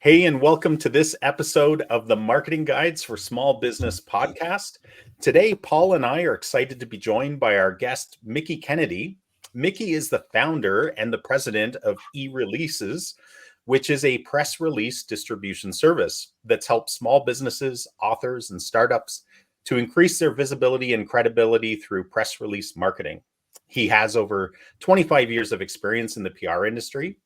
Hey, and welcome to this episode of the Marketing Guides for Small Business podcast. Today, Paul and I are excited to be joined by our guest, Mickie Kennedy. Mickie is the founder and the president of eReleases, which is a press release distribution service that's helped small businesses, authors, and startups to increase their visibility and credibility through press release marketing. He has over 25 years of experience in the PR industry.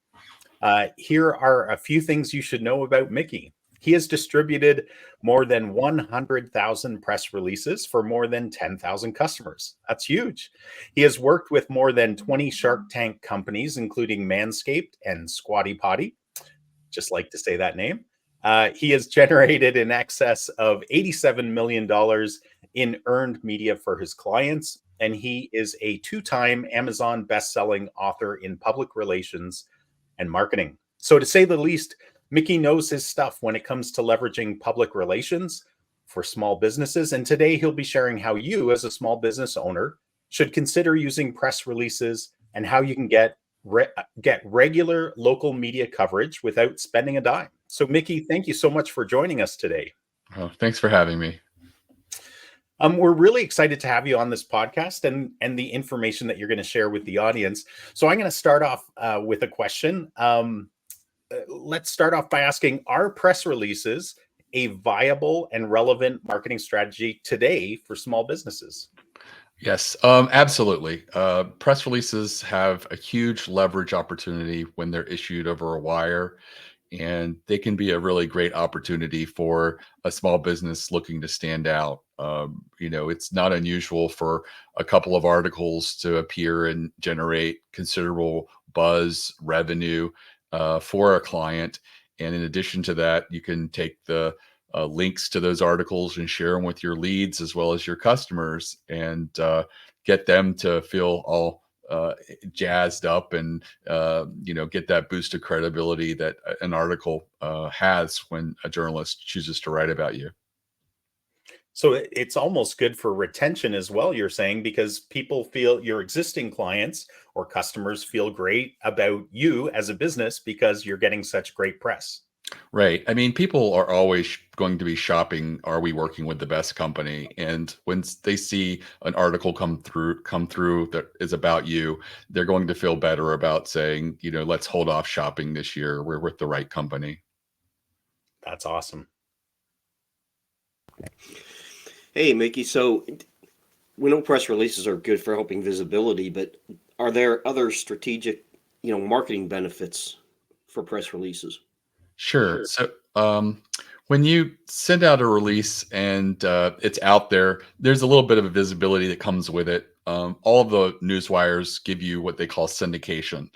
Here are a few things you should know about Mickie. He has distributed more than 100,000 press releases for more than 10,000 customers. That's huge. He has worked with more than 20 Shark Tank companies, including Manscaped and Squatty Potty. Just like to say that name. He has generated in excess of $87 million in earned media for his clients, and he is a two-time Amazon best-selling author in public relations and marketing. So to say the least, Mickie knows his stuff when it comes to leveraging public relations for small businesses. And today he'll be sharing how you as a small business owner should consider using press releases and how you can get regular local media coverage without spending a dime. So Mickie, thank you so much for joining us today. Oh, thanks for having me. We're really excited to have you on this podcast and the information that you're going to share with the audience. So I'm going to start off with a question. Let's start off by asking, are press releases a viable and relevant marketing strategy today for small businesses? Yes, absolutely. Press releases have a huge leverage opportunity when they're issued over a wire, and they can be a really great opportunity for a small business looking to stand out. It's not unusual for a couple of articles to appear and generate considerable buzz revenue for a client. And in addition to that, you can take the links to those articles and share them with your leads as well as your customers, and get them to feel all jazzed up and get that boost of credibility that an article has when a journalist chooses to write about you. So it's almost good for retention as well, you're saying, because people feel, your existing clients or customers feel great about you as a business because you're getting such great press. Right. I mean, people are always going to be shopping, are we working with the best company? And when they see an article come through that is about you, they're going to feel better about saying, let's hold off shopping this year. We're with the right company. That's awesome. Hey, Mickie. So we know press releases are good for helping visibility, but are there other strategic, marketing benefits for press releases? Sure. So when you send out a release and it's out there, there's a little bit of a visibility that comes with it. All of the news wires give you what they call syndication.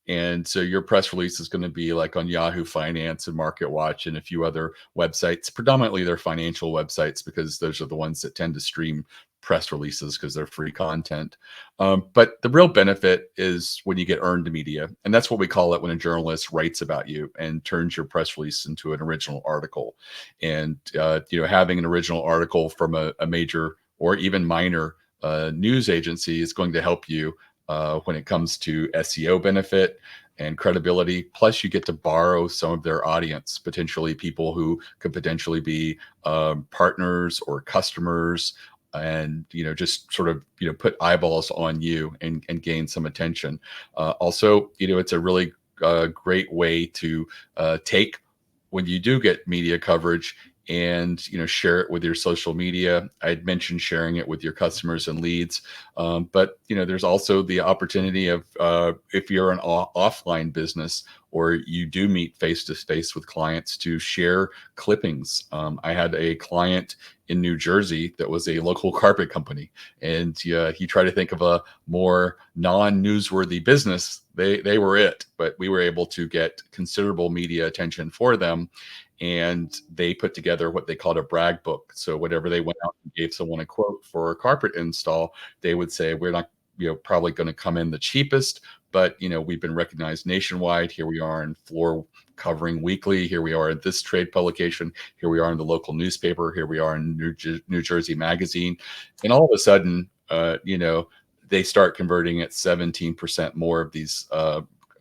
And so your press release is going to be like on Yahoo Finance and Market Watch and a few other websites. Predominantly they're financial websites because those are the ones that tend to stream press releases because they're free content. But the real benefit is when you get earned media. And that's what we call it when a journalist writes about you and turns your press release into an original article. And, having an original article from a major or even minor news agency is going to help you when it comes to SEO benefit and credibility. Plus, you get to borrow some of their audience, potentially people who could potentially be partners or customers, and just sort of put eyeballs on you and gain some attention. Also, it's a really great way to take when you do get media coverage and share it with your social media. I'd mentioned sharing it with your customers and leads, but there's also the opportunity of if you're an offline business or you do meet face to face with clients, to share clippings. I had a client in New Jersey that was a local carpet company, and he tried to think of a more non-newsworthy business. They were it, but we were able to get considerable media attention for them. And they put together what they called a brag book. So whenever they went out and gave someone a quote for a carpet install, they would say, we're not probably going to come in the cheapest, but we've been recognized nationwide. Here we are in Floor Covering Weekly. Here we are in this trade publication. Here we are in the local newspaper. Here we are in New Jersey Magazine. And all of a sudden, they start converting at 17% more of these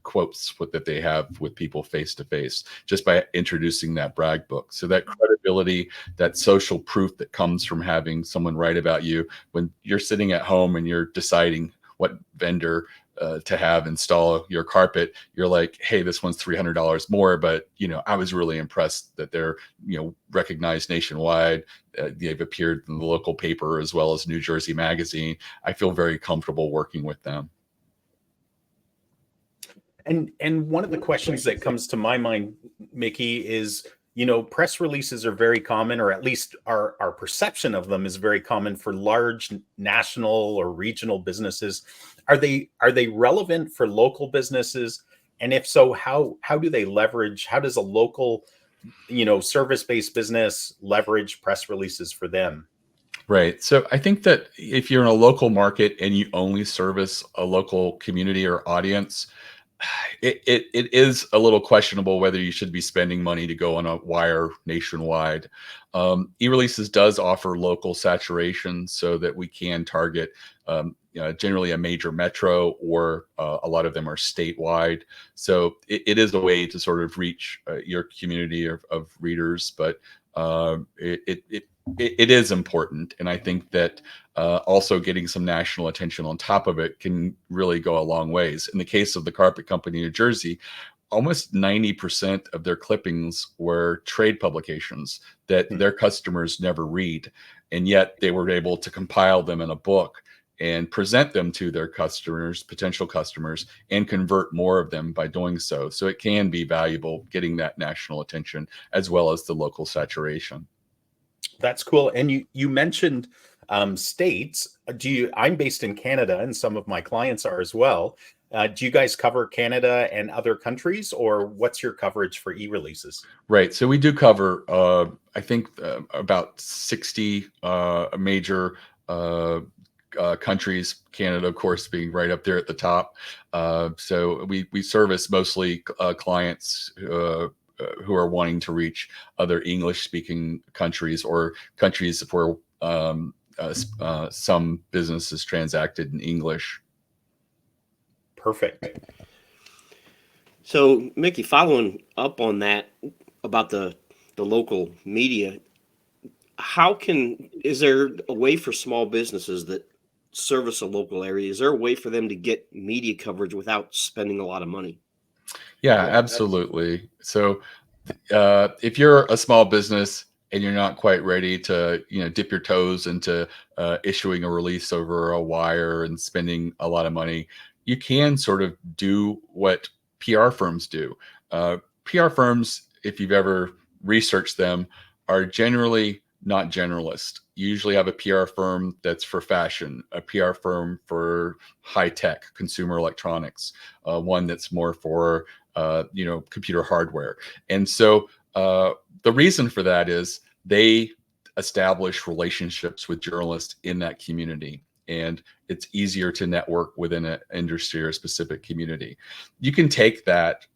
quotes that they have with people face to face, just by introducing that brag book. So that credibility, that social proof that comes from having someone write about you when you're sitting at home and you're deciding what vendor to have install your carpet, you're like, hey, this one's $300 more, but I was really impressed that they're recognized nationwide. They've appeared in the local paper as well as New Jersey Magazine. I feel very comfortable working with them. And one of the questions that comes to my mind, Mickie, is, press releases are very common, or at least our perception of them is very common for large national or regional businesses. Are they relevant for local businesses? And if so, how do they leverage? How does a local, service-based business leverage press releases for them? Right. So I think that if you're in a local market and you only service a local community or audience, it is a little questionable whether you should be spending money to go on a wire nationwide. E-releases does offer local saturation so that we can target generally a major metro, or a lot of them are statewide. So it is a way to sort of reach your community of readers, but it is important. And I think that also getting some national attention on top of it can really go a long ways. In the case of the carpet company in New Jersey, almost 90% of their clippings were trade publications that their customers never read. And yet they were able to compile them in a book and present them to their customers, potential customers, and convert more of them by doing so. So it can be valuable getting that national attention as well as the local saturation. That's cool. And you mentioned states. I'm based in Canada, and some of my clients are as well. Do you guys cover Canada and other countries, or what's your coverage for e-releases? Right. So we do cover, I think, about 60 major countries, Canada, of course, being right up there at the top. So we service mostly clients who are wanting to reach other English-speaking countries, or countries where some businesses transacted in English. Perfect. So, Mickie, following up on that about the local media, is there a way for small businesses that service a local area? Is there a way for them to get media coverage without spending a lot of money? Yeah, absolutely. So if you're a small business and you're not quite ready to, dip your toes into issuing a release over a wire and spending a lot of money, you can sort of do what PR firms do. PR firms, if you've ever researched them, are generally not generalist. You usually have a PR firm that's for fashion, a PR firm for high tech, consumer electronics, one that's more for computer hardware. And so the reason for that is they establish relationships with journalists in that community, and it's easier to network within an industry or a specific community. You can take that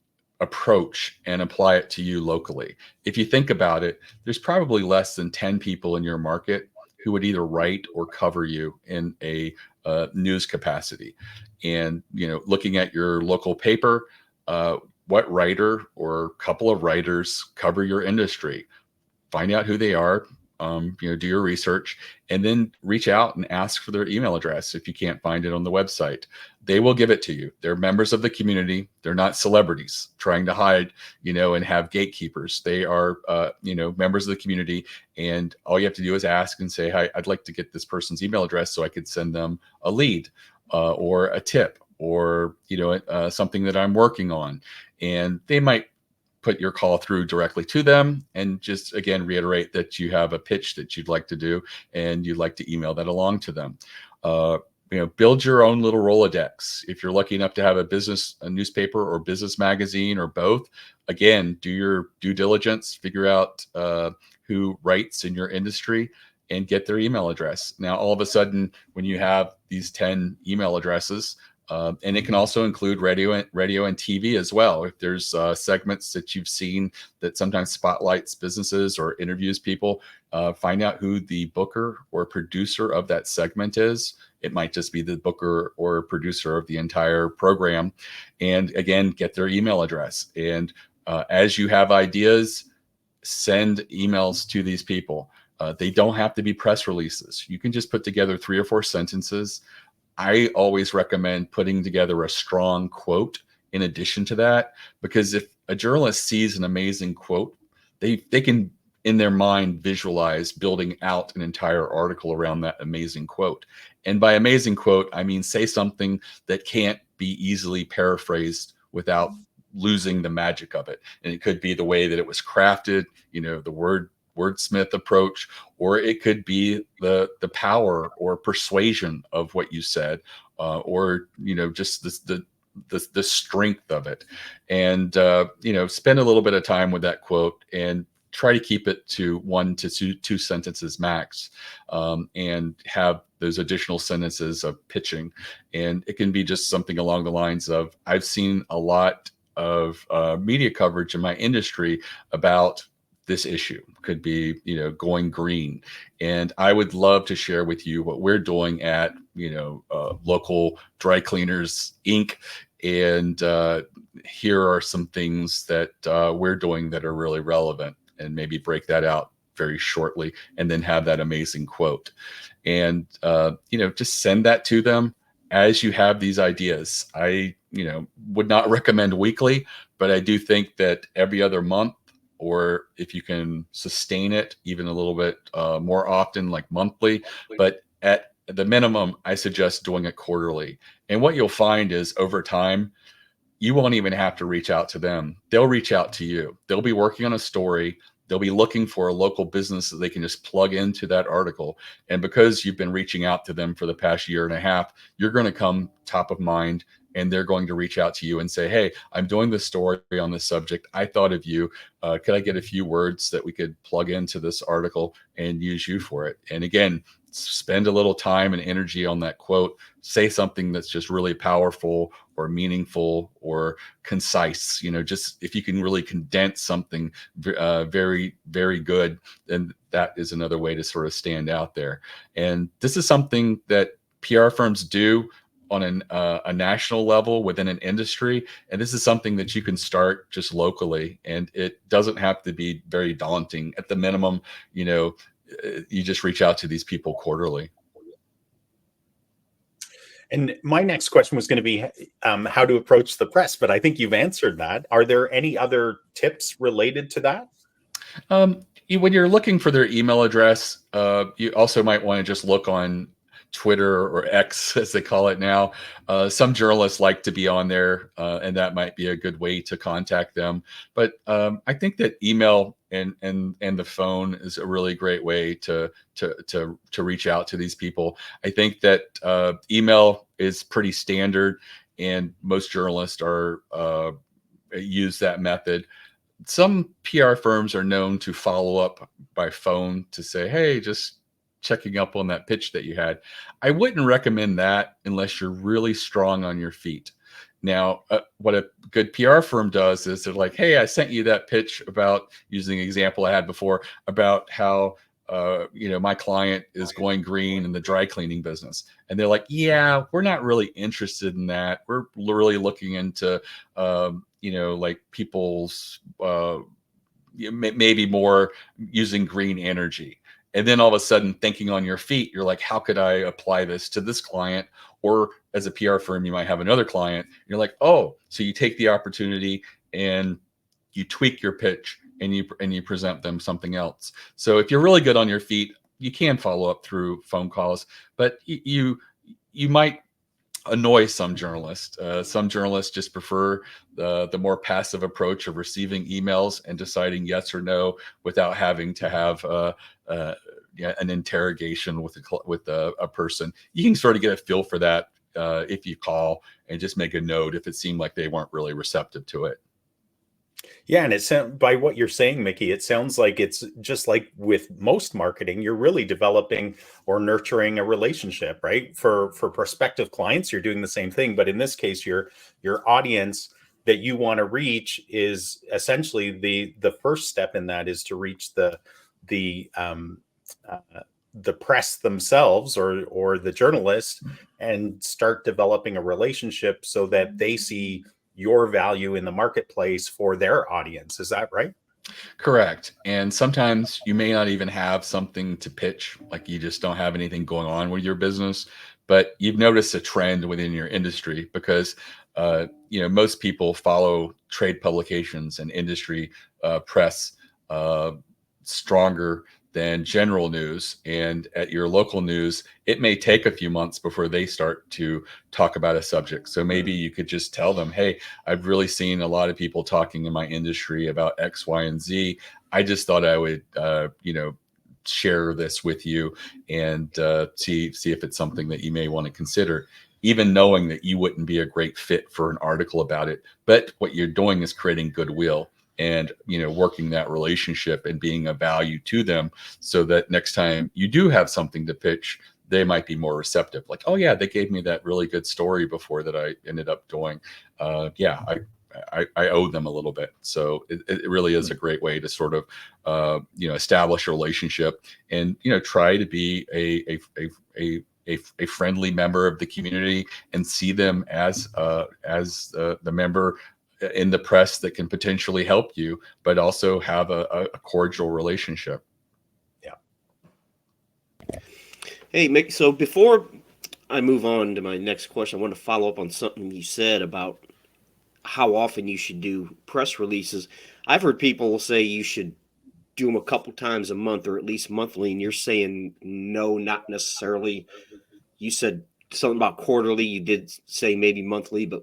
approach and apply it to you locally. If you think about it, there's probably less than 10 people in your market who would either write or cover you in a news capacity. And, looking at your local paper, what writer or couple of writers cover your industry? Find out who they are, do your research, and then reach out and ask for their email address if you can't find it on the website. They will give it to you. They're members of the community. They're not celebrities trying to hide, and have gatekeepers. They are, members of the community. And all you have to do is ask and say, hi, I'd like to get this person's email address so I could send them a lead or a tip, or, something that I'm working on. And they might put your call through directly to them, and just again reiterate that you have a pitch that you'd like to do and you'd like to email that along to them. Build your own little Rolodex. If you're lucky enough to have a newspaper or business magazine or both, again, do your due diligence, figure out who writes in your industry and get their email address. Now, all of a sudden, when you have these 10 email addresses, And it can also include radio and TV as well. If there's segments that you've seen that sometimes spotlights businesses or interviews people, find out who the booker or producer of that segment is. It might just be the booker or producer of the entire program. And again, get their email address. And as you have ideas, send emails to these people. They don't have to be press releases. You can just put together 3 or 4 sentences. I always recommend putting together a strong quote in addition to that, because if a journalist sees an amazing quote, they can in their mind visualize building out an entire article around that amazing quote. And by amazing quote, I mean say something that can't be easily paraphrased without losing the magic of it. And it could be the way that it was crafted, the wordsmith approach, or it could be the power or persuasion of what you said, or just the strength of it. And spend a little bit of time with that quote and try to keep it to 1 to 2 sentences max, and have those additional sentences of pitching. And it can be just something along the lines of, I've seen a lot of media coverage in my industry about this issue. Could be, going green. And I would love to share with you what we're doing at, local Dry Cleaners Inc. And here are some things that we're doing that are really relevant, and maybe break that out very shortly and then have that amazing quote. And, just send that to them as you have these ideas. I, would not recommend weekly, but I do think that every other month, or if you can sustain it even a little bit more often, like monthly, but at the minimum, I suggest doing it quarterly. And what you'll find is over time, you won't even have to reach out to them. They'll reach out to you. They'll be working on a story. They'll be looking for a local business that they can just plug into that article. And because you've been reaching out to them for the past year and a half, you're going to come top of mind, and they're going to reach out to you and say, hey, I'm doing this story on this subject. I thought of you. Could I get a few words that we could plug into this article and use you for it? And again, spend a little time and energy on that quote. Say something that's just really powerful or meaningful or concise. Just if you can really condense something very, very good, then that is another way to sort of stand out there. And this is something that PR firms do on a national level within an industry. And this is something that you can start just locally, and it doesn't have to be very daunting. At the minimum, you just reach out to these people quarterly. And my next question was going to be how to approach the press, but I think you've answered that. Are there any other tips related to that? When you're looking for their email address, you also might want to just look on Twitter or X, as they call it now. Some journalists like to be on there, and that might be a good way to contact them. But I think that email and the phone is a really great way to reach out to these people. I think that email is pretty standard, and most journalists are use that method. Some PR firms are known to follow up by phone to say, hey, just checking up on that pitch that you had. I wouldn't recommend that unless you're really strong on your feet. Now, what a good PR firm does is they're like, hey, I sent you that pitch about, using the example I had before, about how my client is going green in the dry cleaning business. And they're like, yeah, we're not really interested in that. We're really looking into, like people's maybe more using green energy. And then all of a sudden, thinking on your feet, you're like, how could I apply this to this client? Or as a PR firm, you might have another client. You're like, oh, so you take the opportunity and you tweak your pitch and you present them something else. So if you're really good on your feet, you can follow up through phone calls, but you might annoy some journalists. Some journalists just prefer the more passive approach of receiving emails and deciding yes or no without having to have an interrogation with a person. You can sort of get a feel for that if you call and just make a note if it seemed like they weren't really receptive to it. Yeah, and it sounds, by what you're saying, Mickie, it sounds like it's just like with most marketing, you're really developing or nurturing a relationship, right? For prospective clients, you're doing the same thing, but in this case, your audience that you want to reach is essentially the first step in that is to reach the uh, the press themselves or the journalist and start developing a relationship so that they see your value in the marketplace for their audience. Is that right? Correct. And sometimes you may not even have something to pitch, like you just don't have anything going on with your business, but you've noticed a trend within your industry because most people follow trade publications and industry press uh, stronger than general news. And at your local news, it may take a few months before they start to talk about a subject. So maybe you could just tell them, hey, I've really seen a lot of people talking in my industry about X, Y, and Z. I just thought I would, share this with you and see if it's something that you may want to consider, even knowing that you wouldn't be a great fit for an article about it. But what you're doing is creating goodwill and working that relationship and being a value to them, so that next time you do have something to pitch, they might be more receptive. Like, oh yeah, they gave me that really good story before that I ended up doing. Yeah, I owe them a little bit. So it really is a great way to sort of establish a relationship and try to be a friendly member of the community and see them as the member in the press that can potentially help you, but also have a cordial relationship. Yeah. Hey, Mick, so before I move on to my next question, I want to follow up on something you said about how often you should do press releases. I've heard people say you should do them a couple times a month or at least monthly, and you're saying no, not necessarily. You said something about quarterly. You did say maybe monthly, but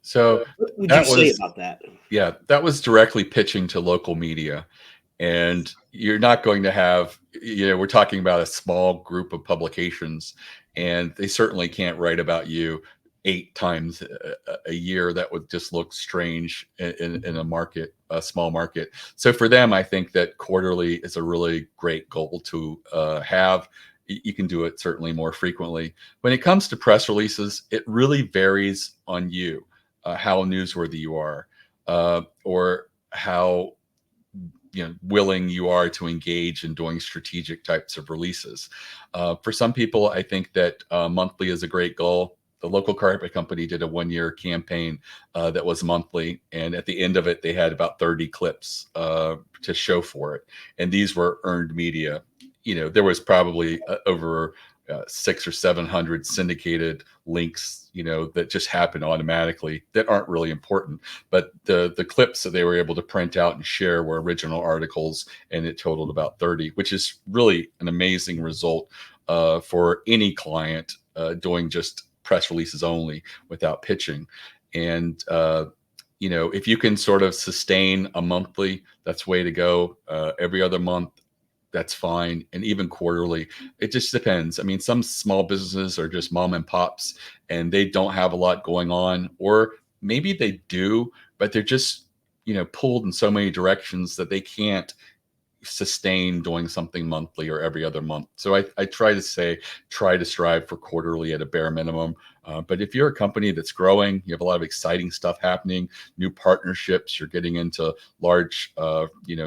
So what would you that say was, about that? yeah, that was directly pitching to local media. And you're not going to have, we're talking about a small group of publications, and they certainly can't write about you 8 times a year. That would just look strange in a small market. So for them, I think that quarterly is a really great goal to have. You can do it certainly more frequently. When it comes to press releases, it really varies on you, how newsworthy you are, or how willing you are to engage in doing strategic types of releases. For some people, I think that monthly is a great goal. The local carpet company did a 1-year campaign that was monthly, and at the end of it, they had about 30 clips to show for it, and these were earned media. There was probably over 600 or 700 syndicated links, that just happen automatically that aren't really important. But the clips that they were able to print out and share were original articles, and it totaled about 30, which is really an amazing result for any client doing just press releases only without pitching. And if you can sort of sustain a monthly, that's way to go. Every other month, that's fine. And even quarterly, it just depends. I mean, some small businesses are just mom and pops and they don't have a lot going on, or maybe they do, but they're just, pulled in so many directions that they can't sustain doing something monthly or every other month. So I try to strive for quarterly at a bare minimum. But if you're a company that's growing, you have a lot of exciting stuff happening, new partnerships, you're getting into large,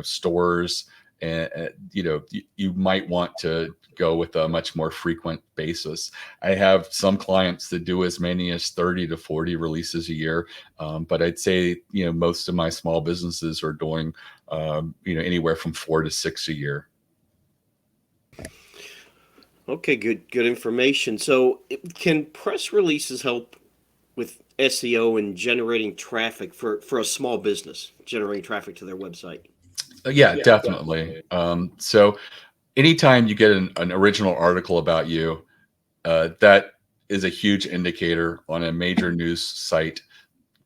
stores, and you might want to go with a much more frequent basis. I have some clients that do as many as 30 to 40 releases a year, but I'd say most of my small businesses are doing anywhere from 4 to 6 a year. Okay, good information. So, can press releases help with SEO and generating traffic for a small business, generating traffic to their website? Yeah, definitely. So anytime you get an original article about you, that is a huge indicator on a major news site,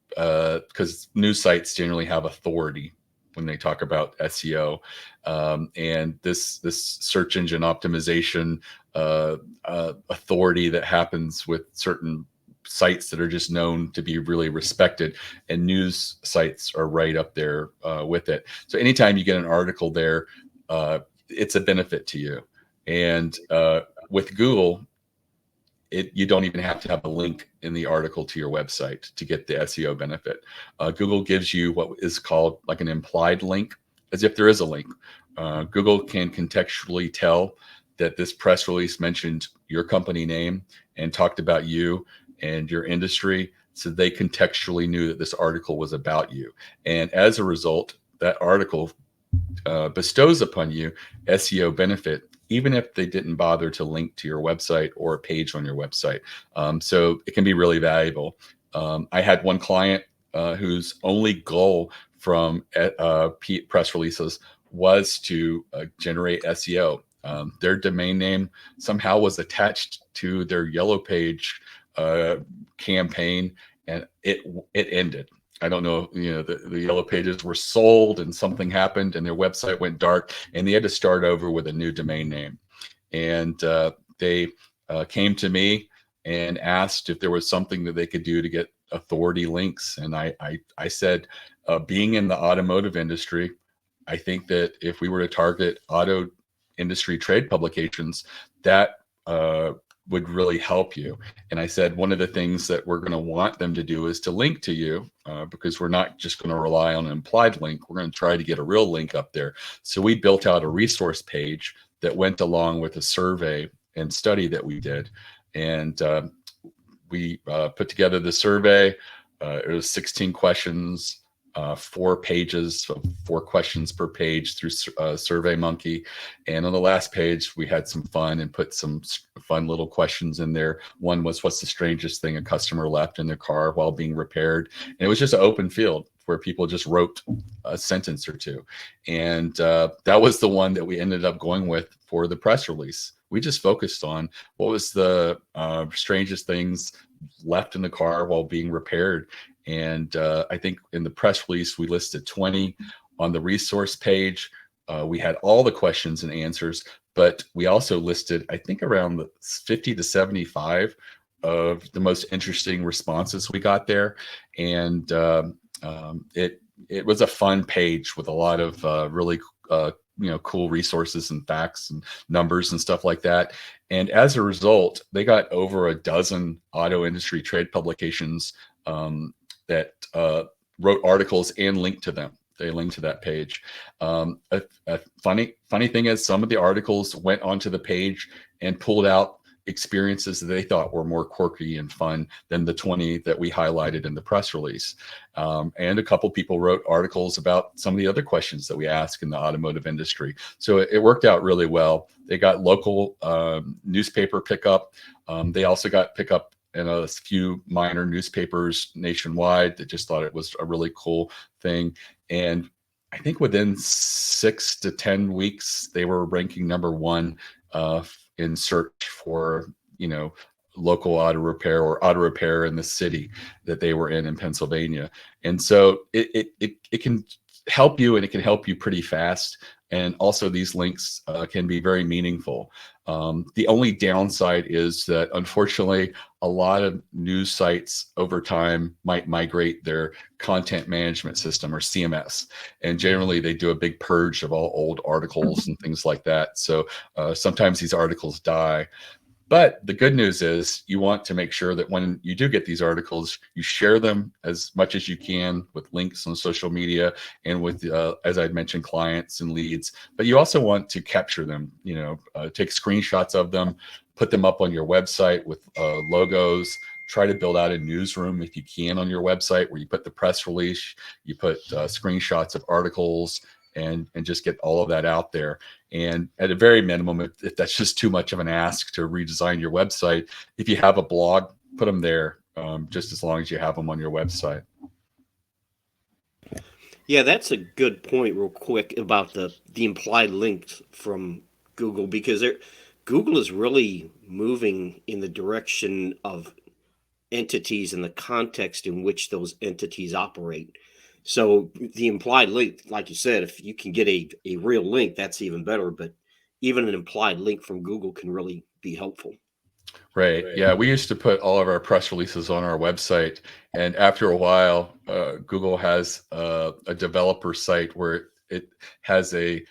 because news sites generally have authority when they talk about SEO, and this search engine optimization authority that happens with certain sites that are just known to be really respected, and news sites are right up there with it. So anytime you get an article there, it's a benefit to you. And with Google, you don't even have to have a link in the article to your website to get the SEO benefit. Google gives you what is called like an implied link, as if there is a link. Google can contextually tell that this press release mentioned your company name and talked about you and your industry, so they contextually knew that this article was about you. And as a result, that article bestows upon you SEO benefit, even if they didn't bother to link to your website or a page on your website. So it can be really valuable. I had one client whose only goal from press releases was to generate SEO. Their domain name somehow was attached to their Yellow Page campaign, and it ended. I don't know, the Yellow Pages were sold and something happened and their website went dark and they had to start over with a new domain name. And they came to me and asked if there was something that they could do to get authority links. And I said, being in the automotive industry, I think that if we were to target auto industry trade publications, that would really help you. And I said, one of the things that we're going to want them to do is to link to you, because we're not just going to rely on an implied link. We're going to try to get a real link up there. So we built out a resource page that went along with a survey and study that we did. And we put together the survey. It was 16 questions, 4 pages, so 4 questions per page through SurveyMonkey. And on the last page, we had some fun and put some fun little questions in there. One was, what's the strangest thing a customer left in their car while being repaired? And it was just an open field where people just wrote a sentence or two. And that was the one that we ended up going with for the press release. We just focused on what was the strangest things left in the car while being repaired. And I think in the press release, we listed 20. On the resource page, we had all the questions and answers, but we also listed, I think, around 50 to 75 of the most interesting responses we got there. And it was a fun page with a lot of really cool resources and facts and numbers and stuff like that. And as a result, they got over a dozen auto industry trade publications that wrote articles and linked to them. They linked to that page. A funny thing is, some of the articles went onto the page and pulled out experiences that they thought were more quirky and fun than the 20 that we highlighted in the press release. And a couple people wrote articles about some of the other questions that we ask in the automotive industry. So it worked out really well. They got local newspaper pickup. They also got pickup in a few minor newspapers nationwide that just thought it was a really cool thing. And I think within 6 to 10 weeks, they were ranking #1 in search for, local auto repair or auto repair in the city that they were in Pennsylvania. And so it can help you, and it can help you pretty fast. And also these links can be very meaningful. The only downside is that, unfortunately, a lot of news sites over time might migrate their content management system, or CMS. And generally they do a big purge of all old articles and things like that. So sometimes these articles die. But the good news is, you want to make sure that when you do get these articles, you share them as much as you can with links on social media and with, as I mentioned, clients and leads. But you also want to capture them, take screenshots of them, put them up on your website with logos. Try to build out a newsroom if you can on your website, where you put the press release, you put screenshots of articles, and just get all of that out there. And at a very minimum, if that's just too much of an ask to redesign your website, if you have a blog, put them there, just as long as you have them on your website. Yeah, that's a good point, real quick, about the implied links from Google, because Google is really moving in the direction of entities and the context in which those entities operate. So the implied link, like you said, if you can get a real link, that's even better. But even an implied link from Google can really be helpful. Right. Yeah. We used to put all of our press releases on our website. And after a while, Google has a developer site where it has a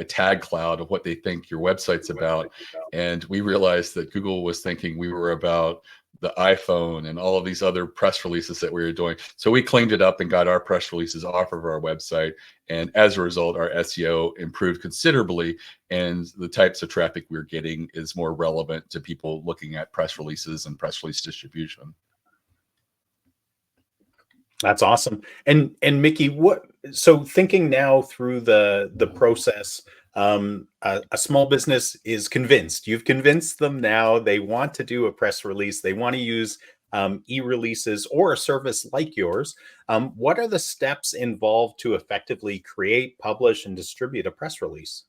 tag cloud of what they think your website's about. And we realized that Google was thinking we were about the iPhone and all of these other press releases that we were doing. So we cleaned it up and got our press releases off of our website. And as a result, our SEO improved considerably, and the types of traffic we're getting is more relevant to people looking at press releases and press release distribution. That's awesome. And Mickie, so thinking now through the process, a small business is convinced. You've convinced them now they want to do a press release. They want to use e-releases or a service like yours. What are the steps involved to effectively create, publish, and distribute a press release?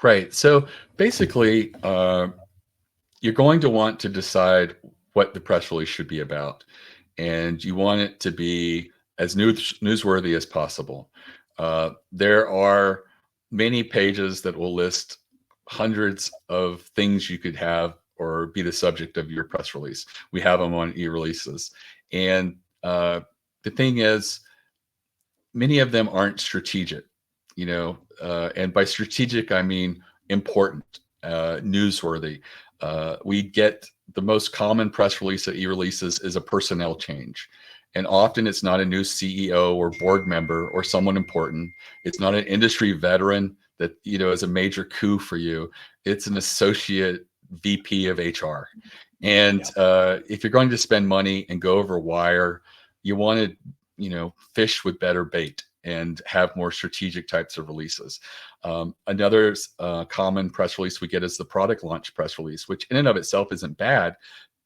Right. So basically, you're going to want to decide what the press release should be about, and you want it to be as newsworthy as possible. There are many pages that will list hundreds of things you could have or be the subject of your press release. We have them on e-releases. And the thing is, many of them aren't strategic, and by strategic, I mean important, newsworthy. We get the most common press release at e-releases is a personnel change. And often it's not a new CEO or board member or someone important. It's not an industry veteran that, is a major coup for you. It's an associate VP of HR. And if you're going to spend money and go over wire, you want to, fish with better bait and have more strategic types of releases. Another common press release we get is the product launch press release, which in and of itself isn't bad,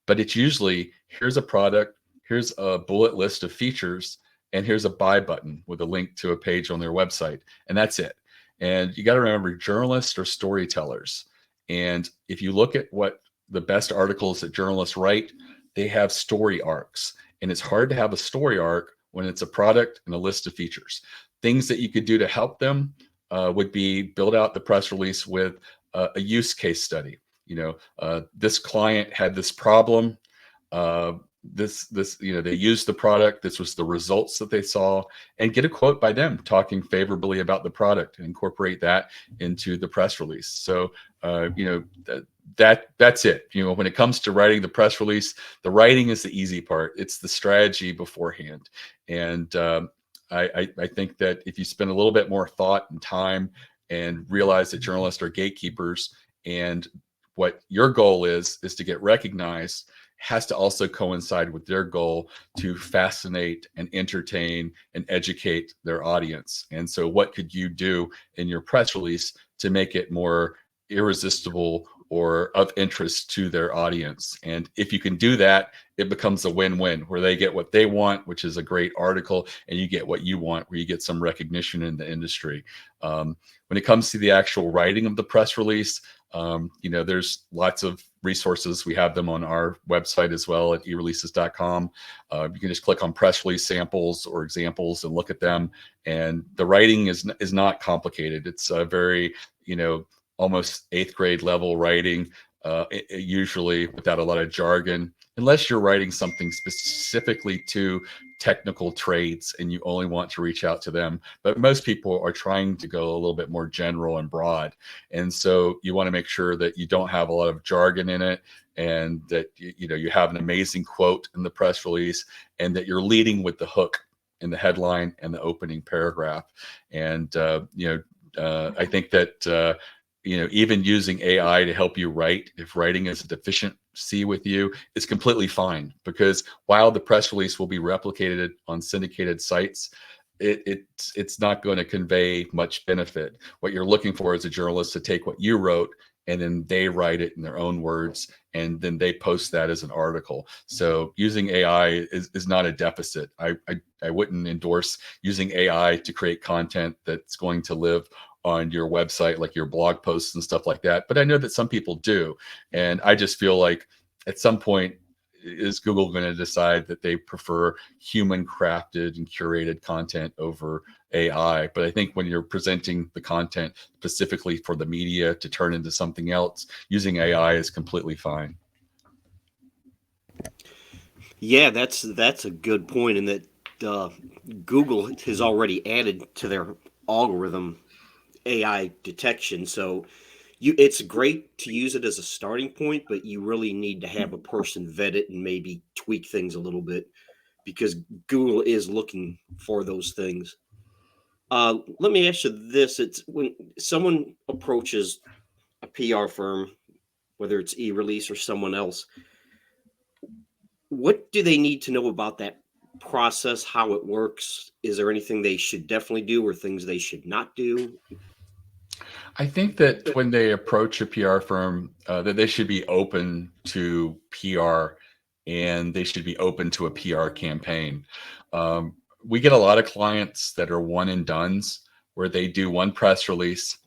but it's usually, here's a product, here's a bullet list of features, and here's a buy button with a link to a page on their website, and that's it. And you got to remember, journalists are storytellers. And if you look at what the best articles that journalists write, they have story arcs. And it's hard to have a story arc when it's a product and a list of features. Things that you could do to help them would be build out the press release with a use case study. This client had this problem. They used the product. This was the results that they saw, and get a quote by them talking favorably about the product and incorporate that into the press release. So, that's it. When it comes to writing the press release, the writing is the easy part. It's the strategy beforehand. And I think that if you spend a little bit more thought and time and realize that journalists are gatekeepers, and what your goal is to get recognized, has to also coincide with their goal to fascinate and entertain and educate their audience. And so what could you do in your press release to make it more irresistible or of interest to their audience? And if you can do that, it becomes a win-win, where they get what they want, which is a great article, and you get what you want, where you get some recognition in the industry. When it comes to the actual writing of the press release, there's lots of resources. We have them on our website as well at ereleases.com. You can just click on press release samples or examples and look at them. And the writing is not complicated. It's a very, almost 8th grade level writing, usually without a lot of jargon, unless you're writing something specifically to technical trades and you only want to reach out to them. But most people are trying to go a little bit more general and broad. And so you want to make sure that you don't have a lot of jargon in it, and that you have an amazing quote in the press release, and that you're leading with the hook in the headline and the opening paragraph. And I think that even using AI to help you write, if writing is a deficiency with you, it's completely fine, because while the press release will be replicated on syndicated sites, it's not going to convey much benefit. What you're looking for is a journalist to take what you wrote, and then they write it in their own words, and then they post that as an article. So using AI is not a deficit. I wouldn't endorse using AI to create content that's going to live on your website, like your blog posts and stuff like that. But I know that some people do. And I just feel like at some point, is Google going to decide that they prefer human crafted and curated content over AI? But I think when you're presenting the content specifically for the media to turn into something else, using AI is completely fine. Yeah, that's a good point, and that Google has already added to their algorithm AI detection. So it's great to use it as a starting point, but you really need to have a person vet it and maybe tweak things a little bit because Google is looking for those things. Let me ask you this: it's when someone approaches a PR firm, whether it's e-release or someone else, what do they need to know about that process, how it works? Is there anything they should definitely do or things they should not do? I think that when they approach a PR firm, that they should be open to PR and they should be open to a PR campaign. We get a lot of clients that are one and dones where they do one press release.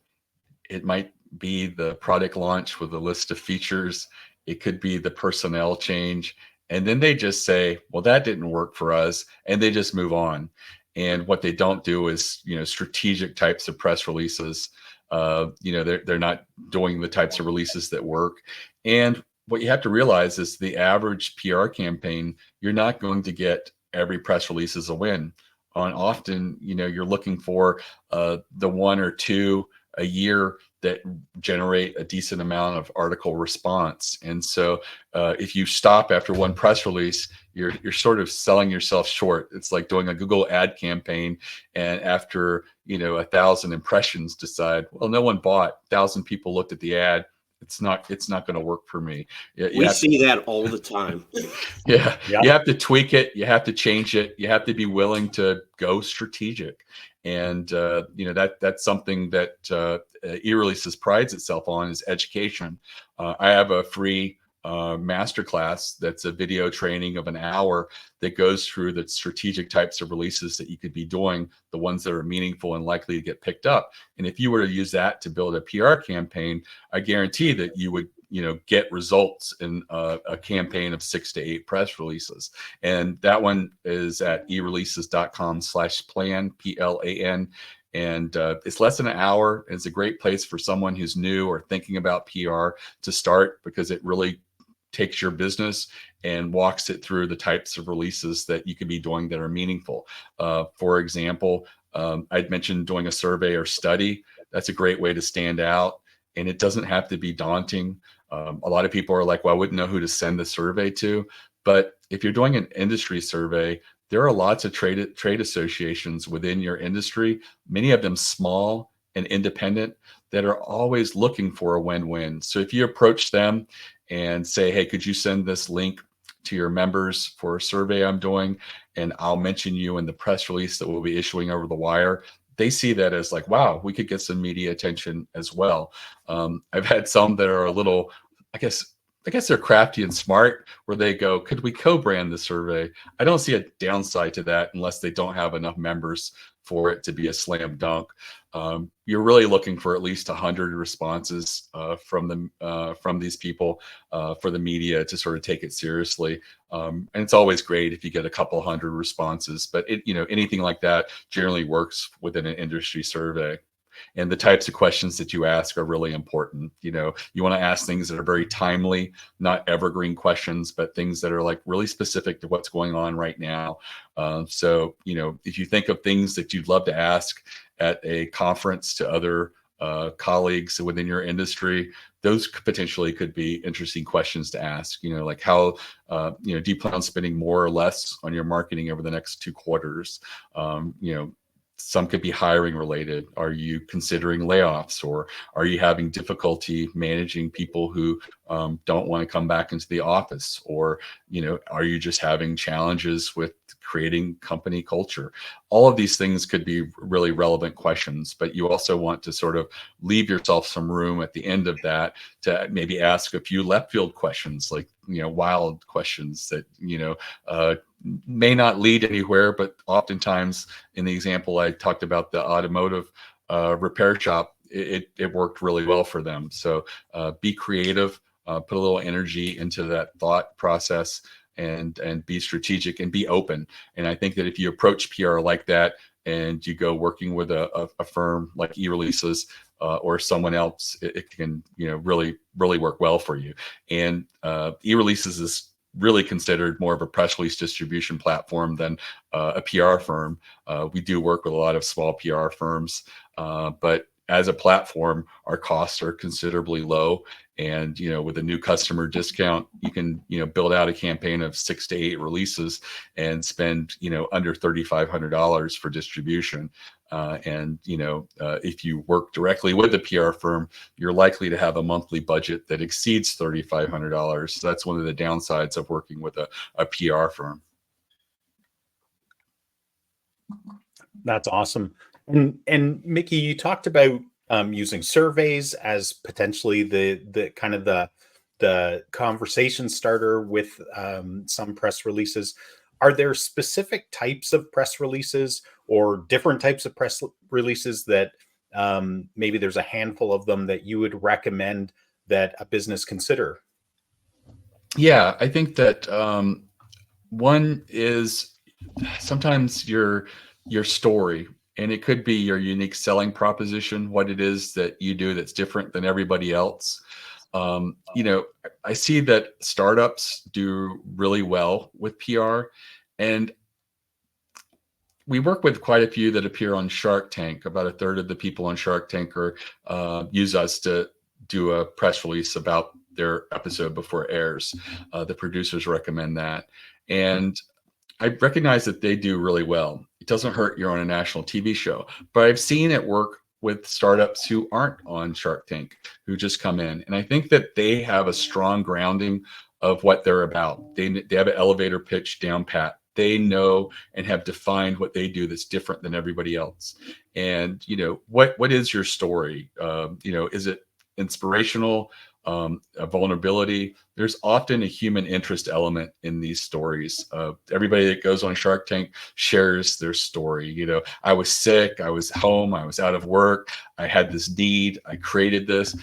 It might be the product launch with a list of features. It could be the personnel change. And then they just say, well, that didn't work for us. And they just move on. And what they don't do is, strategic types of press releases. They're not doing the types of releases that work. And what you have to realize is the average PR campaign, you're not going to get every press release as a win. On often, you're looking for the one or two a year that generate a decent amount of article response. And so if you stop after one press release, you're sort of selling yourself short. It's like doing a Google ad campaign, and after 1,000 impressions decide, well, no one bought. 1,000 people looked at the ad. It's not going to work for me. We see that all the time. Yeah, you have to tweak it. You have to change it. You have to be willing to go strategic. And that's something that e-releases prides itself on is education. I have a free masterclass that's a video training of an hour that goes through the strategic types of releases that you could be doing, the ones that are meaningful and likely to get picked up. And if you were to use that to build a PR campaign, I guarantee that you would get results in a campaign of 6 to 8 press releases. And that one is at ereleases.com/plan, PLAN. And it's less than an hour. It's a great place for someone who's new or thinking about PR to start, because it really takes your business and walks it through the types of releases that you could be doing that are meaningful. For example, I'd mentioned doing a survey or study. That's a great way to stand out. And it doesn't have to be daunting. A lot of people are like, well, I wouldn't know who to send the survey to. But if you're doing an industry survey, there are lots of trade associations within your industry, many of them small and independent, that are always looking for a win-win. So if you approach them and say, hey, could you send this link to your members for a survey I'm doing, and I'll mention you in the press release that we'll be issuing over the wire, they see that as like, wow, we could get some media attention as well. I've had some that are a little, I guess they're crafty and smart, where they go, could we co-brand the survey? I don't see a downside to that unless they don't have enough members for it to be a slam dunk. You're really looking for at least 100 responses from these people for the media to sort of take it seriously. And it's always great if you get a couple hundred responses, but anything like that generally works within an industry survey. And the types of questions that you ask are really important. You want to ask things that are very timely, not evergreen questions, but things that are like really specific to what's going on right now. So if you think of things that you'd love to ask at a conference to other colleagues within your industry, those potentially could be interesting questions to ask. Like how, do you plan on spending more or less on your marketing over the next 2 quarters? Some could be hiring related. Are you considering layoffs, or are you having difficulty managing people who don't want to come back into the office? Or, are you just having challenges with creating company culture? All of these things could be really relevant questions, but you also want to sort of leave yourself some room at the end of that to maybe ask a few left field questions, like, wild questions that, may not lead anywhere, but oftentimes in the example I talked about, the automotive repair shop, it worked really well for them. So be creative, put a little energy into that thought process, and be strategic and be open. And I think that if you approach PR like that, and you go working with a firm like e-releases or someone else, it can really work well for you. And e-releases is really considered more of a press release distribution platform than a PR firm. We do work with a lot of small PR firms, but as a platform, our costs are considerably low. And, with a new customer discount, you can, build out a campaign of 6 to 8 releases and spend, under $3,500 for distribution. If you work directly with a PR firm, you're likely to have a monthly budget that exceeds $3,500. So that's one of the downsides of working with a PR firm. That's awesome. And Mickie, you talked about using surveys as potentially the kind of the conversation starter with some press releases. Are there specific types of press releases or different types of press releases that maybe there's a handful of them that you would recommend that a business consider? Yeah, I think that one is sometimes your story, and it could be your unique selling proposition, what it is that you do that's different than everybody else. I see that startups do really well with PR, and we work with quite a few that appear on Shark Tank. About a third of the people on Shark Tank use us to do a press release about their episode before it airs. The producers recommend that. And I recognize that they do really well. It doesn't hurt you're on a national TV show, but I've seen it work with startups who aren't on Shark Tank, who just come in. And I think that they have a strong grounding of what they're about. They have an elevator pitch down pat. They know and have defined what they do that's different than everybody else. And, what is your story? Is it inspirational? A vulnerability? There's often a human interest element in these stories. Everybody that goes on Shark Tank shares their story. I was sick, I was home, I was out of work, I had this need, I created this.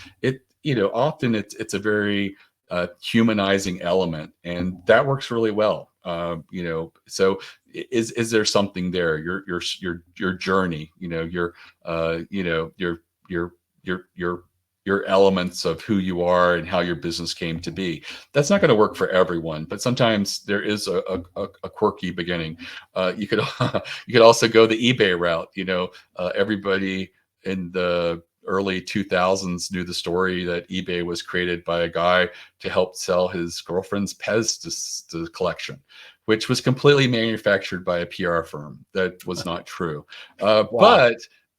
Often it's a very humanizing element, and that works really well. So is there something there? Your journey, your elements of who you are and how your business came to be. That's not going to work for everyone, but sometimes there is a quirky beginning. You could also go the eBay route. Everybody in the early 2000s knew the story that eBay was created by a guy to help sell his girlfriend's Pez collection, which was completely manufactured by a PR firm. That was not true. Wow. But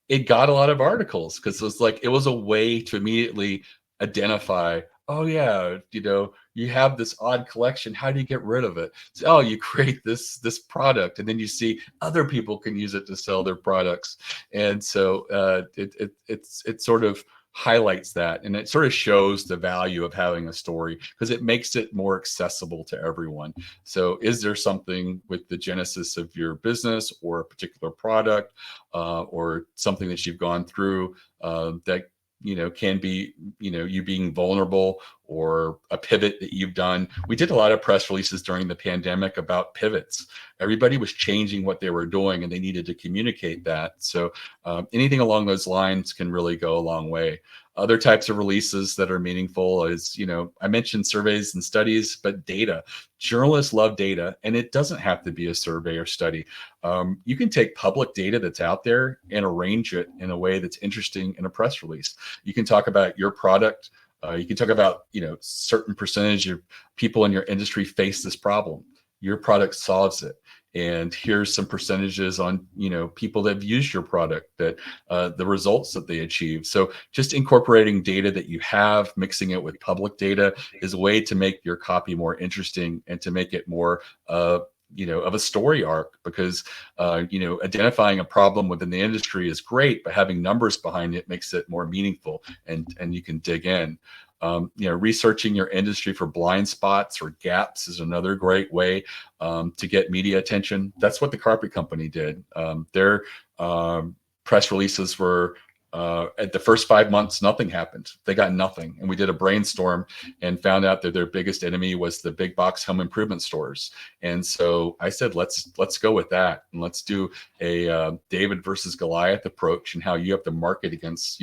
it got a lot of articles because it was a way to immediately identify, oh yeah, you have this odd collection. How do you get rid of it? So, oh, you create this product, and then you see other people can use it to sell their products. And so it sort of highlights that, and it sort of shows the value of having a story because it makes it more accessible to everyone. So is there something with the genesis of your business or a particular product or something that you've gone through that can be you being vulnerable, or a pivot that you've done? We did a lot of press releases during the pandemic about pivots. Everybody was changing what they were doing, and they needed to communicate that. So anything along those lines can really go a long way. Other types of releases that are meaningful is, I mentioned surveys and studies, but data. Journalists love data, and it doesn't have to be a survey or study. You can take public data that's out there and arrange it in a way that's interesting in a press release. You can talk about your product. You can talk about, certain percentage of people in your industry face this problem. Your product solves it. And here's some percentages on, people that have used your product, that the results that they achieve. So just incorporating data that you have, mixing it with public data is a way to make your copy more interesting and to make it more of a story arc, because, identifying a problem within the industry is great, but having numbers behind it makes it more meaningful, and you can dig in. Researching your industry for blind spots or gaps is another great way to get media attention. That's what the carpet company did. Their press releases were at the first 5 months, nothing happened. They got nothing. And we did a brainstorm and found out that their biggest enemy was the big box home improvement stores. And so I said, let's go with that. And let's do a David versus Goliath approach, and how you have to market against,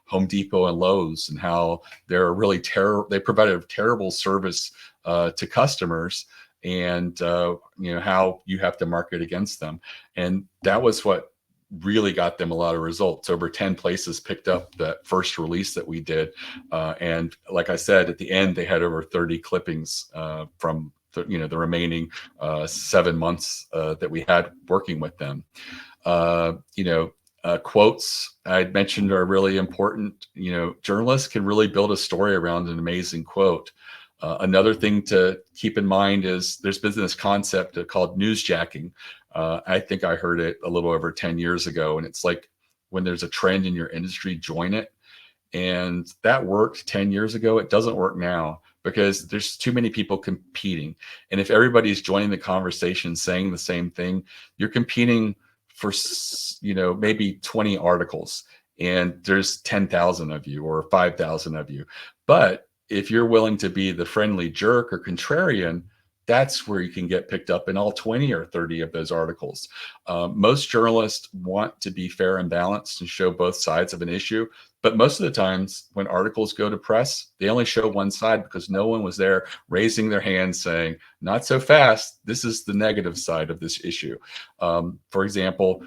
Home Depot and Lowe's, and how they're really they provide a terrible service to customers, and how you have to market against them. And that was what really got them a lot of results. Over 10 places picked up that first release that we did, and like I said, at the end they had over 30 clippings from the remaining 7 months that we had working with them. Quotes I mentioned are really important. Journalists can really build a story around an amazing quote. Another thing to keep in mind is there's been this concept called newsjacking. I think I heard it a little over 10 years ago, and it's like when there's a trend in your industry, join it. And that worked 10 years ago. It doesn't work now because there's too many people competing. And if everybody's joining the conversation saying the same thing, you're competing for maybe 20 articles, and there's 10,000 of you or 5,000 of you. But if you're willing to be the friendly jerk or contrarian, that's where you can get picked up in all 20 or 30 of those articles. Most journalists want to be fair and balanced and show both sides of an issue. But most of the times when articles go to press, they only show one side because no one was there raising their hand saying, not so fast, this is the negative side of this issue. For example,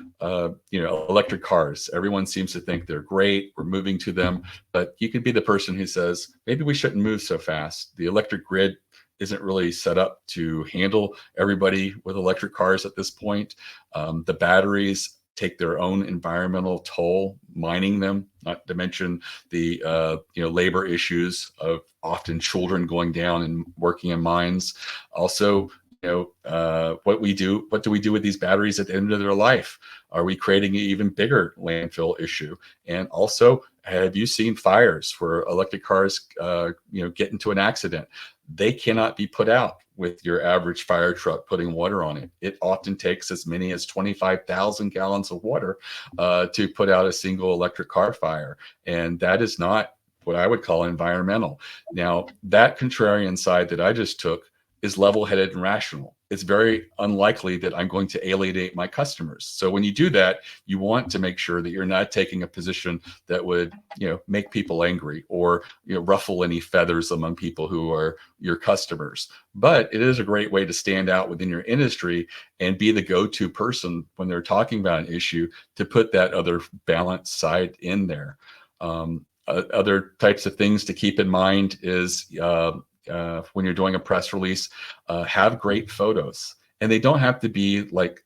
electric cars. Everyone seems to think they're great. We're moving to them. But you could be the person who says, maybe we shouldn't move so fast. The electric grid isn't really set up to handle everybody with electric cars at this point. The batteries take their own environmental toll, mining them, not to mention the labor issues of often children going down and working in mines. Also, what do we do with these batteries at the end of their life? Are we creating an even bigger landfill issue? And also, have you seen fires where electric cars get into an accident? They cannot be put out with your average fire truck putting water on it. It often takes as many as 25,000 gallons of water to put out a single electric car fire. And that is not what I would call environmental. Now, that contrarian side that I just took is level-headed and rational. It's very unlikely that I'm going to alienate my customers. So when you do that, you want to make sure that you're not taking a position that would, make people angry or ruffle any feathers among people who are your customers. But it is a great way to stand out within your industry and be the go-to person when they're talking about an issue, to put that other balanced side in there. Other types of things to keep in mind is when you're doing a press release, have great photos. And they don't have to be like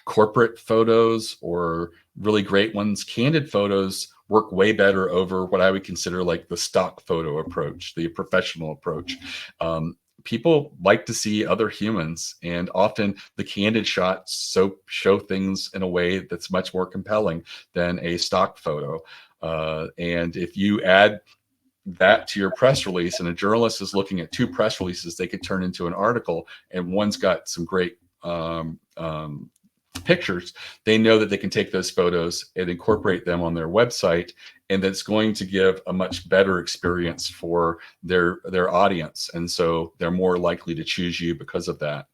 corporate photos or really great ones. Candid photos work way better over what I would consider like the stock photo approach, the professional approach. People like to see other humans, and often the candid shots show things in a way that's much more compelling than a stock photo. And if you add that to your press release, and a journalist is looking at two press releases, they could turn into an article, and one's got some great pictures. They know that they can take those photos and incorporate them on their website, and that's going to give a much better experience for their audience. And so they're more likely to choose you because of that.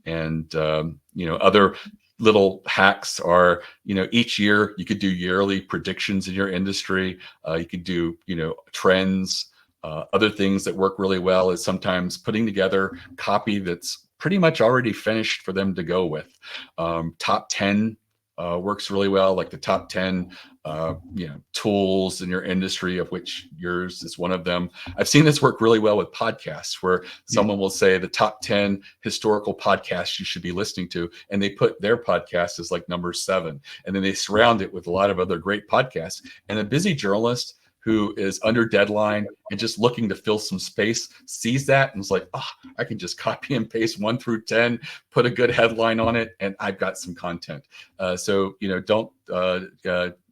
And other little hacks are, each year you could do yearly predictions in your industry. You could do, trends. Other things that work really well is sometimes putting together copy that's pretty much already finished for them to go with. Top 10 works really well, like the top 10 tools in your industry, of which yours is one of them. I've seen this work really well with podcasts, where someone will say the top 10 historical podcasts you should be listening to, and they put their podcast as like number 7, and then they surround it with a lot of other great podcasts. And a busy journalist who is under deadline and just looking to fill some space sees that and is like, I can just copy and paste 1 through 10, put a good headline on it, and I've got some content. Don't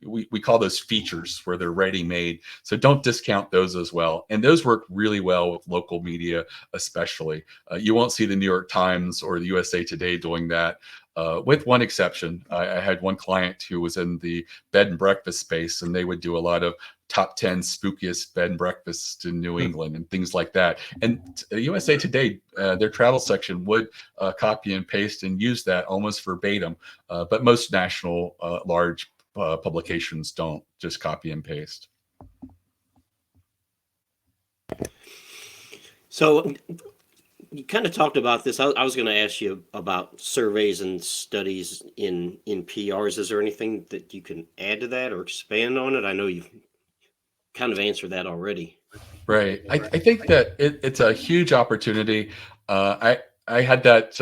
we call those features where they're ready-made. So don't discount those as well. And those work really well with local media, especially. You won't see the New York Times or the USA Today doing that. With one exception. I had one client who was in the bed and breakfast space, and they would do a lot of top 10 spookiest bed and breakfasts in New England and things like that. And USA Today, their travel section would copy and paste and use that almost verbatim. But most national large publications don't just copy and paste. So you kind of talked about this. I was going to ask you about surveys and studies in PRs. Is there anything that you can add to that or expand on it? I know you've kind of answered that already. Right. I think that it's a huge opportunity. I had that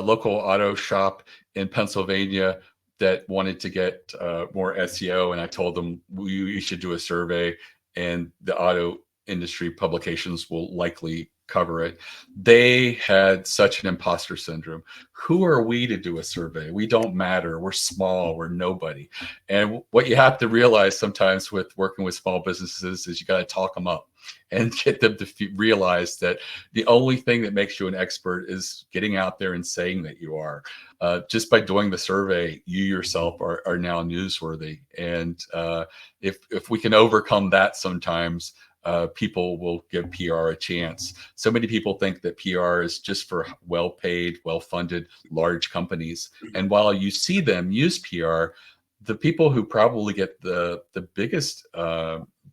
local auto shop in Pennsylvania that wanted to get more SEO, and I told them you should do a survey, and the auto industry publications will likely cover it. They had such an imposter syndrome. Who are we to do a survey? We don't matter. We're small. We're nobody. And what you have to realize sometimes with working with small businesses is you got to talk them up and get them to realize that the only thing that makes you an expert is getting out there and saying that you are. Just by doing the survey, you yourself are now newsworthy. And if we can overcome that sometimes, people will give PR a chance. So many people think that PR is just for well-paid, well-funded, large companies. And while you see them use PR, the people who probably get the biggest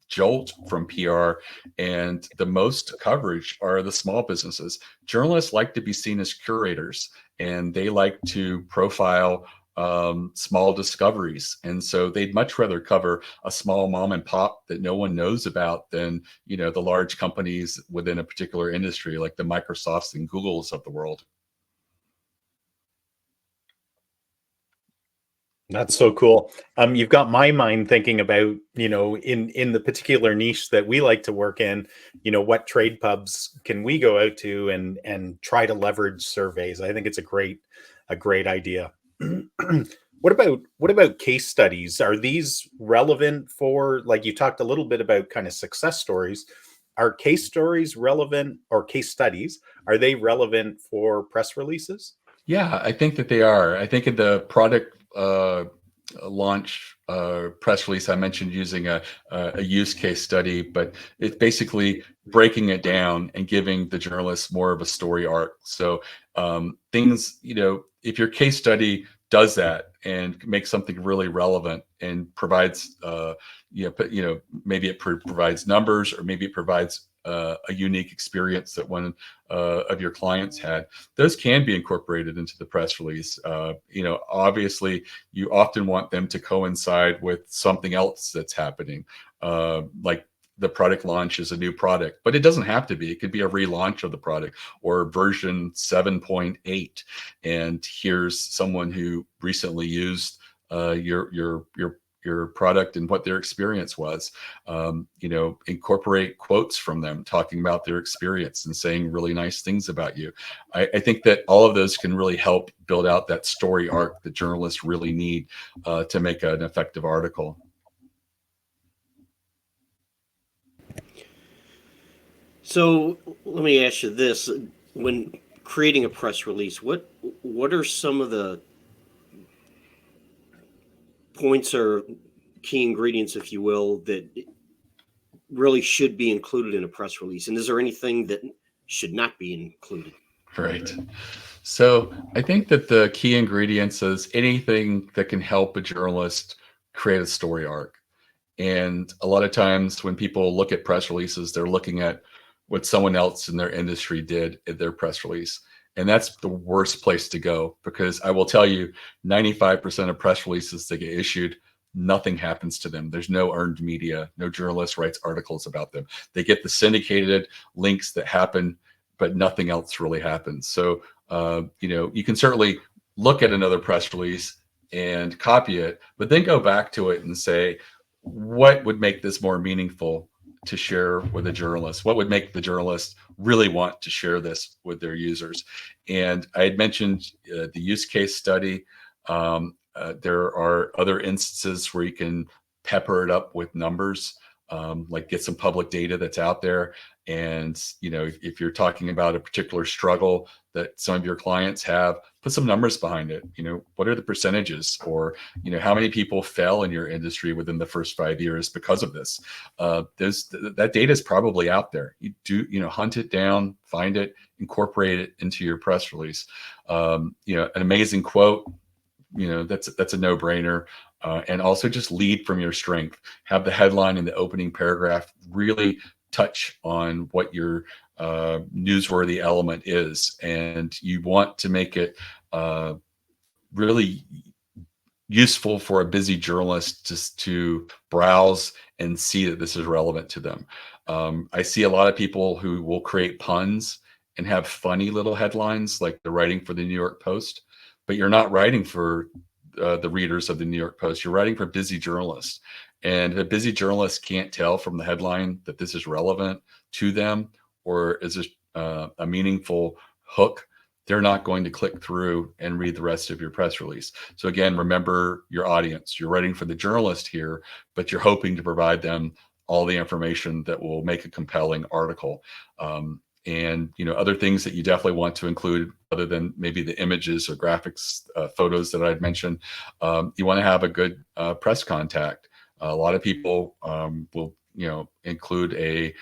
jolt from PR and the most coverage are the small businesses. Journalists like to be seen as curators, and they like to profile small discoveries, and so they'd much rather cover a small mom and pop that no one knows about than the large companies within a particular industry like the Microsofts and Googles of the world. That's so cool. You've got my mind thinking about, in the particular niche that we like to work in, what trade pubs can we go out to and try to leverage surveys? I think it's a great idea. What about case studies? Are these relevant for, like you talked a little bit about kind of success stories? Are case stories relevant, or case studies, are they relevant for press releases? Yeah, I think that they are. I think in the product launch press release, I mentioned using a use case study, but it's basically breaking it down and giving the journalists more of a story arc. So things, if your case study does that and makes something really relevant and provides, maybe it provides numbers, or maybe it provides a unique experience that one of your clients had, those can be incorporated into the press release. Obviously, you often want them to coincide with something else that's happening, like the product launch is a new product, but it doesn't have to be. It could be a relaunch of the product or version 7.8. And here's someone who recently used your product and what their experience was. Incorporate quotes from them talking about their experience and saying really nice things about you. I think that all of those can really help build out that story arc that journalists really need to make an effective article. So let me ask you this: when creating a press release, what are some of the points or key ingredients, if you will, that really should be included in a press release? And is there anything that should not be included? Right. So I think that the key ingredients is anything that can help a journalist create a story arc. And a lot of times when people look at press releases, they're looking at what someone else in their industry did in their press release. And that's the worst place to go, because I will tell you, 95% of press releases that get issued, nothing happens to them. There's no earned media. No journalist writes articles about them. They get the syndicated links that happen, but nothing else really happens. So, you can certainly look at another press release and copy it, but then go back to it and say, what would make this more meaningful to share with a journalist? What would make the journalist really want to share this with their users? And I had mentioned the use case study. There are other instances where you can pepper it up with numbers, like get some public data that's out there. And, if you're talking about a particular struggle that some of your clients have, put some numbers behind it. What are the percentages, or, how many people fell in your industry within the first 5 years because of this? That data is probably out there. You do, hunt it down, find it, incorporate it into your press release. An amazing quote, that's a no-brainer. And also just lead from your strength. Have the headline in the opening paragraph really touch on what your newsworthy element is, and you want to make it really useful for a busy journalist just to browse and see that this is relevant to them. I see a lot of people who will create puns and have funny little headlines like they're writing for the New York Post, but you're not writing for the readers of the New York Post. You're writing for busy journalists. And if a busy journalist can't tell from the headline that this is relevant to them or is this a meaningful hook, they're not going to click through and read the rest of your press release. So again, remember your audience. You're writing for the journalist here, but you're hoping to provide them all the information that will make a compelling article. And other things that you definitely want to include, other than maybe the images or graphics, photos that I'd mentioned, you want to have a good press contact. A lot of people will include a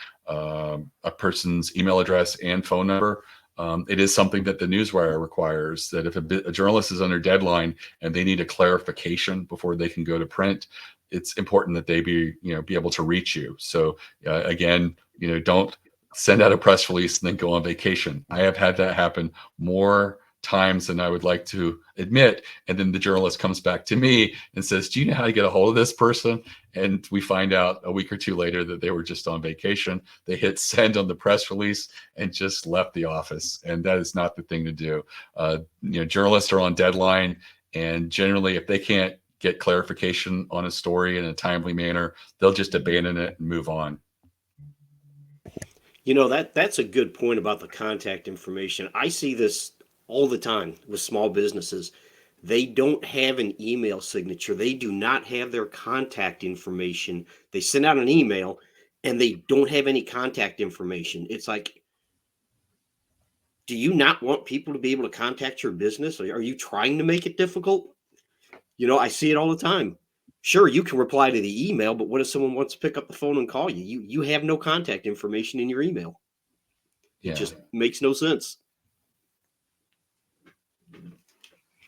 person's email address and phone number. It is something that the newswire requires, that if a journalist is under deadline and they need a clarification before they can go to print, it's important that they be able to reach you. So again, don't send out a press release and then go on vacation. I have had that happen more times than I would like to admit. And then the journalist comes back to me and says, do you know how to get a hold of this person? And we find out a week or two later that they were just on vacation. They hit send on the press release and just left the office. And that is not the thing to do. Journalists are on deadline. And generally, if they can't get clarification on a story in a timely manner, they'll just abandon it and move on. That's a good point about the contact information. I see this all the time with small businesses. They don't have an email signature. They do not have their contact information. They send out an email and they don't have any contact information. It's like, do you not want people to be able to contact your business? Are you trying to make it difficult? I see it all the time. Sure, you can reply to the email, but what if someone wants to pick up the phone and call you? You have no contact information in your email. It just makes no sense.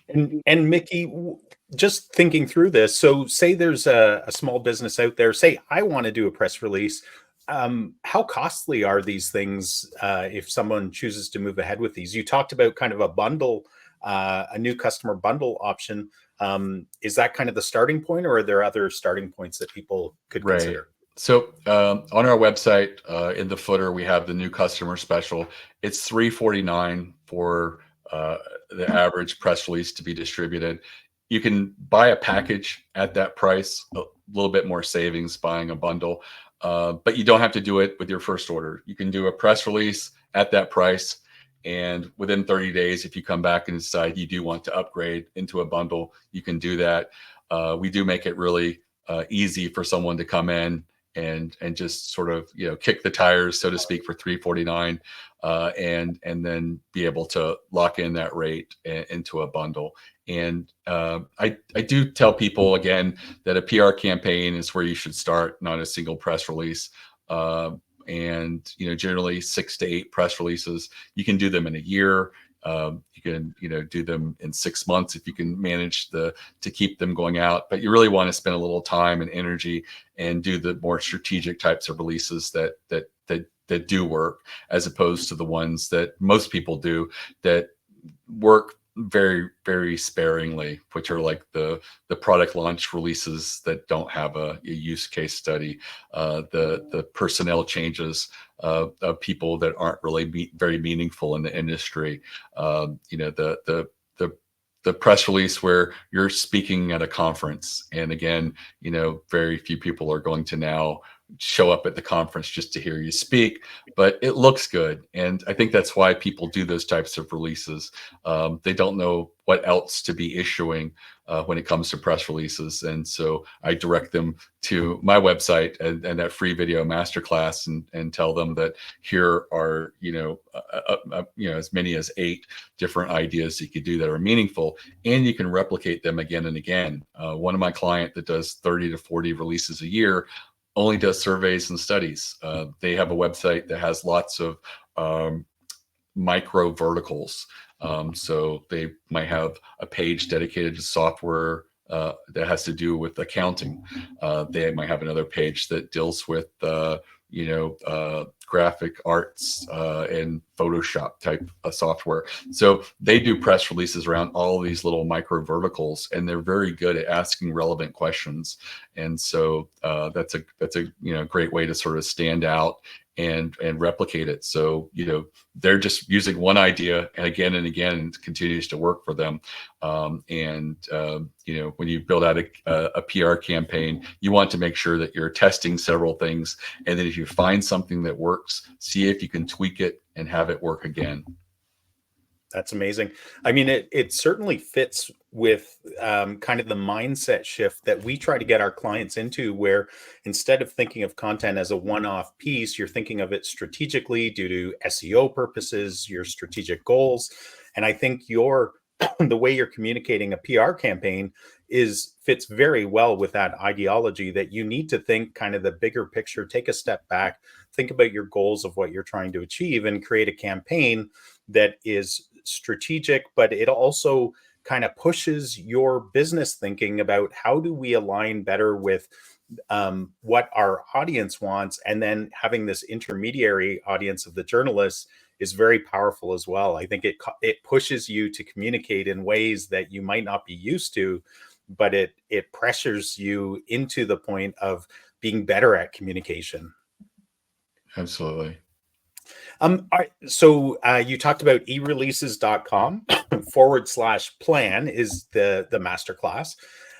And Mickie, just thinking through this, so say there's a small business out there, say I want to do a press release. How costly are these things if someone chooses to move ahead with these? You talked about kind of a bundle, a new customer bundle option. Is that kind of the starting point, or are there other starting points that people could consider? So on our website, in the footer, we have the new customer special. It's $349 for the average press release to be distributed. You can buy a package at that price, a little bit more savings buying a bundle, but you don't have to do it with your first order. You can do a press release at that price, and within 30 days, if you come back and decide you do want to upgrade into a bundle, you can do that. We do make it really easy for someone to come in and just sort of kick the tires, so to speak, for $349, and then be able to lock in that rate into a bundle. And I do tell people again that a PR campaign is where you should start, not a single press release. And generally 6 to 8 press releases. You can do them in a year. You can do them in 6 months if you can manage to keep them going out. But you really want to spend a little time and energy and do the more strategic types of releases that do work, as opposed to the ones that most people do that work very, very sparingly, which are like the product launch releases that don't have a use case study, the personnel changes of people that aren't really very meaningful in the industry, the press release where you're speaking at a conference, and again, very few people are going to now show up at the conference just to hear you speak, but it looks good. And I think that's why people do those types of releases. They don't know what else to be issuing when it comes to press releases. And so I direct them to my website and that free video masterclass and tell them that here are, as many as 8 different ideas you could do that are meaningful, and you can replicate them again and again. One of my clients that does 30 to 40 releases a year only does surveys and studies. They have a website that has lots of micro verticals. So they might have a page dedicated to software that has to do with accounting. They might have another page that deals with graphic arts and Photoshop type software. So they do press releases around all these little micro verticals, and they're very good at asking relevant questions. And so that's a great way to sort of stand out and replicate it. So they're just using one idea and again, and it continues to work for them. When you build out a PR campaign, you want to make sure that you're testing several things, and then if you find something that works, see if you can tweak it and have it work again. That's amazing. I mean, it certainly fits with kind of the mindset shift that we try to get our clients into, where instead of thinking of content as a one-off piece, you're thinking of it strategically due to SEO purposes, your strategic goals. And I think the way you're communicating a PR campaign fits very well with that ideology that you need to think kind of the bigger picture, take a step back, think about your goals of what you're trying to achieve, and create a campaign that is strategic, but it also kind of pushes your business thinking about how do we align better with what our audience wants. And then having this intermediary audience of the journalists is very powerful as well. I think it pushes you to communicate in ways that you might not be used to, but it pressures you into the point of being better at communication. Absolutely. So you talked about ereleases.com /plan is the masterclass.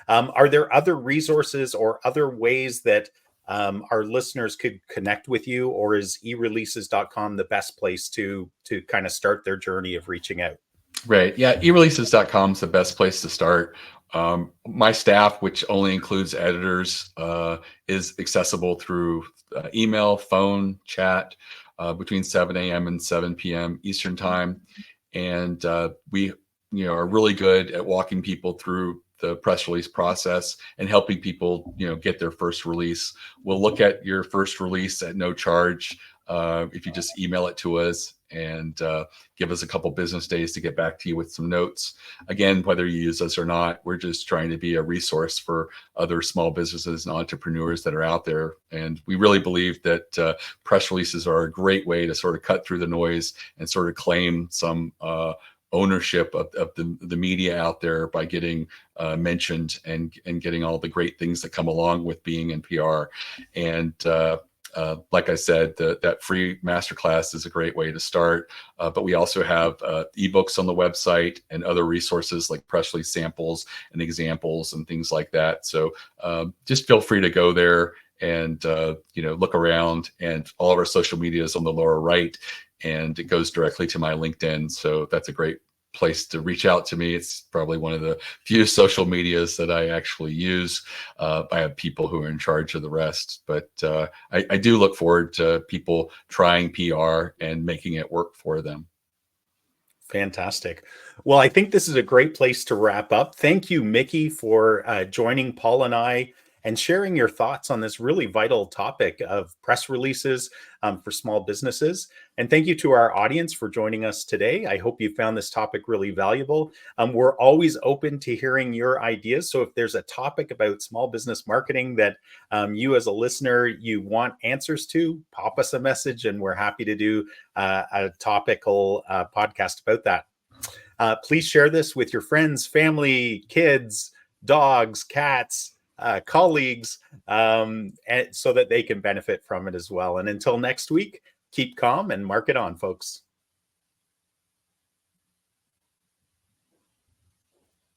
Are there other resources or other ways that our listeners could connect with you, or is ereleases.com the best place to kind of start their journey of reaching out? Right. Yeah. ereleases.com is the best place to start. My staff, which only includes editors, is accessible through email, phone, chat, between 7 a.m. and 7 p.m. Eastern time. And we are really good at walking people through the press release process and helping people get their first release. We'll look at your first release at no charge if you just email it to us and give us a couple business days to get back to you with some notes. Again, whether you use us or not, we're just trying to be a resource for other small businesses and entrepreneurs that are out there. And we really believe that press releases are a great way to sort of cut through the noise and sort of claim some ownership of the media out there by getting mentioned and getting all the great things that come along with being in PR. And like I said, that free masterclass is a great way to start. But we also have ebooks on the website and other resources like press release samples and examples and things like that. So just feel free to go there and look around. And all of our social media is on the lower right, and it goes directly to my LinkedIn. So that's a great place to reach out to me. It's probably one of the few social medias that I actually use. I have people who are in charge of the rest, but I do look forward to people trying PR and making it work for them. Fantastic. Well, I think this is a great place to wrap up. Thank you, Mickie, for joining Paul and I and sharing your thoughts on this really vital topic of press releases for small businesses. And thank you to our audience for joining us today. I hope you found this topic really valuable. We're always open to hearing your ideas. So if there's a topic about small business marketing that you as a listener, you want answers to, pop us a message and we're happy to do a topical podcast about that. Please share this with your friends, family, kids, dogs, cats, colleagues, so that they can benefit from it as well. And until next week, keep calm and market on, folks.